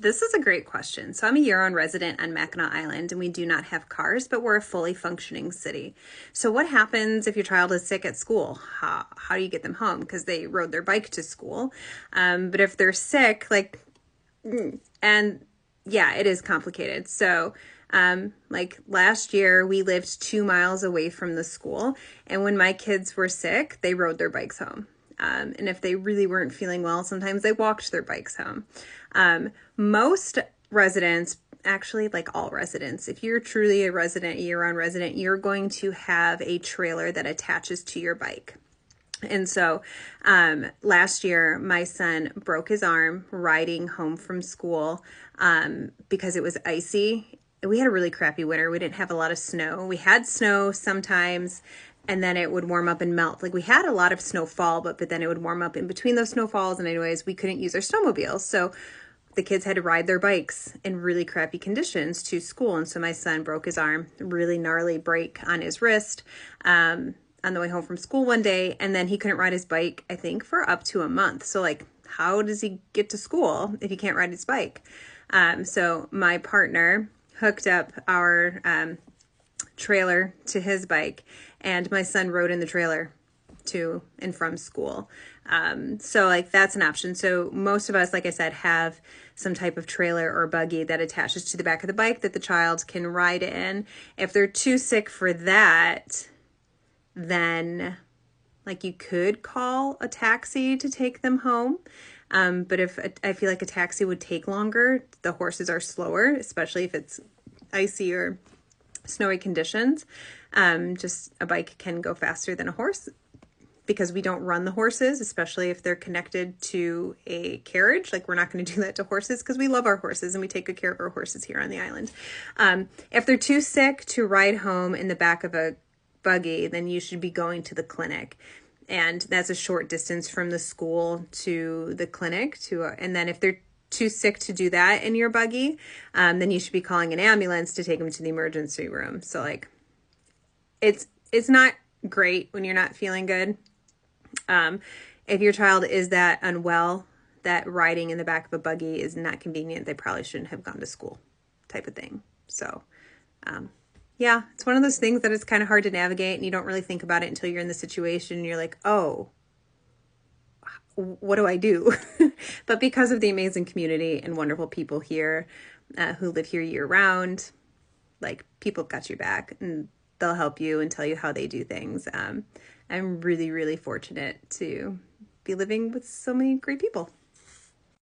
This is a great question. So I'm a year-round resident on Mackinac Island, and we do not have cars, but we're a fully functioning city. So what happens if your child is sick at school? How do you get them home? Because they rode their bike to school. But if they're sick, and yeah, it is complicated. So like last year, we lived 2 miles away from the school, and when my kids were sick, they rode their bikes home. And if they really weren't feeling well, sometimes they walked their bikes home. Most residents, actually like all residents, if you're truly a resident, year-round resident, you're going to have a trailer that attaches to your bike. And so last year, my son broke his arm riding home from school because it was icy. We had a really crappy winter. We didn't have a lot of snow. We had snow sometimes, and then it would warm up and melt. Like we had a lot of snowfall, but then it would warm up in between those snowfalls. And anyways, we couldn't use our snowmobiles. So the kids had to ride their bikes in really crappy conditions to school. And so my son broke his arm, really gnarly break on his wrist on the way home from school one day. And then he couldn't ride his bike, I think, for up to a month. So like, how does he get to school if he can't ride his bike? So my partner hooked up our trailer to his bike, and my son rode in the trailer to and from school. So like that's an option. So most of us, like I said, have some type of trailer or buggy that attaches to the back of the bike that the child can ride in. If they're too sick for that, then like you could call a taxi to take them home. But if I feel like a taxi would take longer, the horses are slower, especially if it's icy or snowy conditions. Just a bike can go faster than a horse because we don't run the horses, especially if they're connected to a carriage. Like we're not going to do that to horses because we love our horses and we take good care of our horses here on the island. If they're too sick to ride home in the back of a buggy, then you should be going to the clinic. And that's a short distance from the school to the clinic. And then if they're too sick to do that in your buggy, then you should be calling an ambulance to take them to the emergency room. So like, it's not great when you're not feeling good. If your child is that unwell, that riding in the back of a buggy is not convenient, they probably shouldn't have gone to school, type of thing. So, yeah, it's one of those things that it's kind of hard to navigate, and you don't really think about it until you're in the situation and you're like, oh, what do I do? But because of the amazing community and wonderful people here who live here year round, like people got your back and they'll help you and tell you how they do things. I'm really, really fortunate to be living with so many great people.